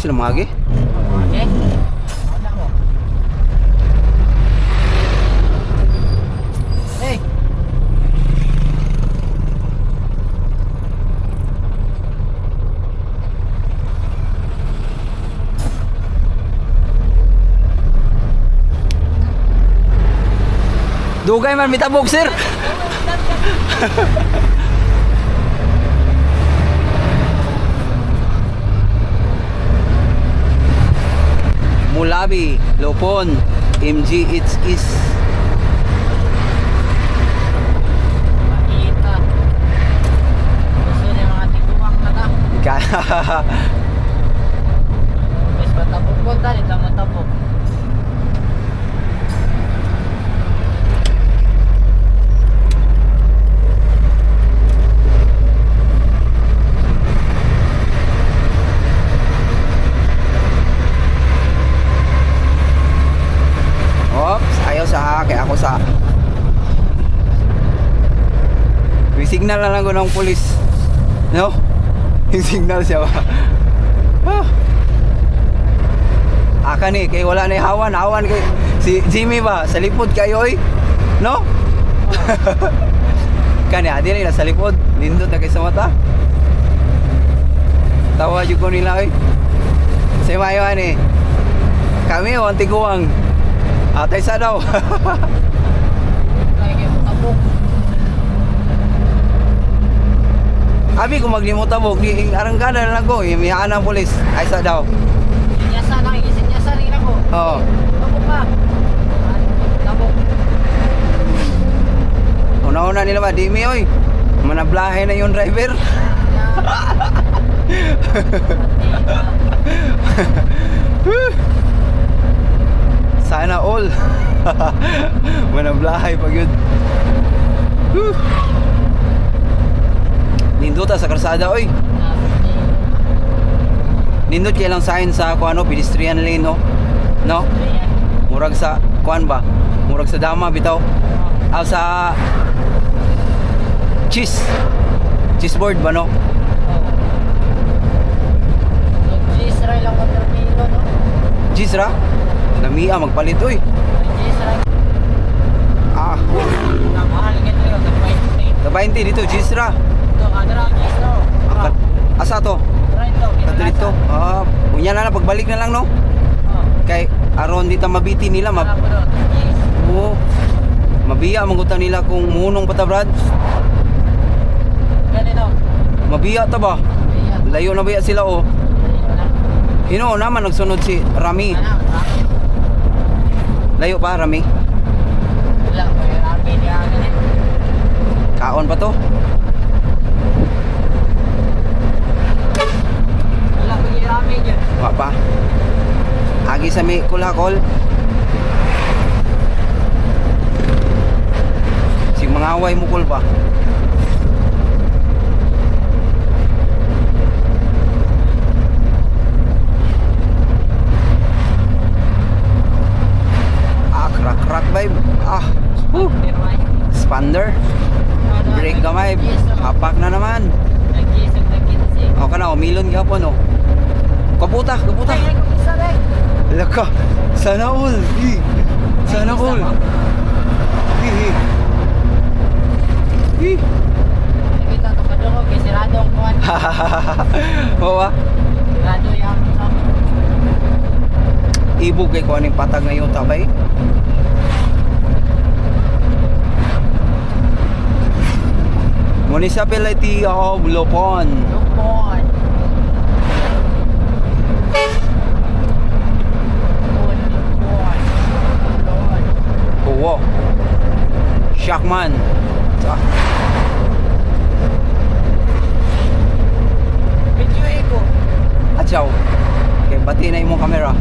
sila mga agi. Okay. Hey. Dugay man mitabog sir. Mulabi, Lopon, MG it's is. Makita. Gusto niya mga tiguang na ka. Mas matapok ko dali lang matapok. Oops, ayaw sa kaya ako sa. May signal na lang ko ng pulis. No? Yung signal siya ba? Ah. Aka ni, kay wala na yung hawan kay si Jimmy ba? Sa lipod kayo oy? No? Kani, adi na sa lipod. Lindot na kay sa mata. Tawa dyan ko nila oy. Sa mayawan eh. Kami o, antiguang. Atay sa daw. Kaya kayo matapok. Abi kung maglimot tabog, di arangkada na lang ko, imiyaan ng polis. Ay sa daw. Sinyasa lang, isinyasa rin ako. Oo. Tapok ka. Tapok. Una-una nila ba, di mi oy. Manablahe na yung driver. Sana all. Manablahay pag yun. Nindota sa karsada oy. Nindot kaya lang sign sa kung ano, pedestrian lane no. No? Murag sa kuan ba? Murag sa dama bitaw. Sa cheeseboard ba no? Gisray lang ko termino, no? Gisra? Lamia magpalit oy. Gisray. Ah, Namahal ka tayo, kabayin dito Gisra. ito, kadra, gisro. Asa to? Kadrito. Ah, unya na pagbalik na lang no. Kay aron dita mabiti nila Oo. Mabiya mangutan nila kung munong patabrad. Ganito. Mabiya ta ba? Layo na biya sila oh. Hino naman nagsunod si Rami. Layo pa Rami. Wala ko yung Rami niya ganito. Kaon pa to. Wala ko yung Rami niya. Wa pa. Agi sa may kulakol. Si mangaway mo kul pa. Crack vibe. Expander. Brake gamay. Hapak na naman. Nag-isog na kinsi. O ka na, umilon gihapon o. Kaputa. Ay, kung isa rin. Laka. Sana all. Sana all. Nakita ito ka doon, kay sirado ang kuhan. Oo ba? Sirado yung Ibog kay kuha ng patag ngayon tabay. Municipality of Lopon. Lupon. Oo. Shockman. Video ko. Atsaw. Okay, bati na imong kamera.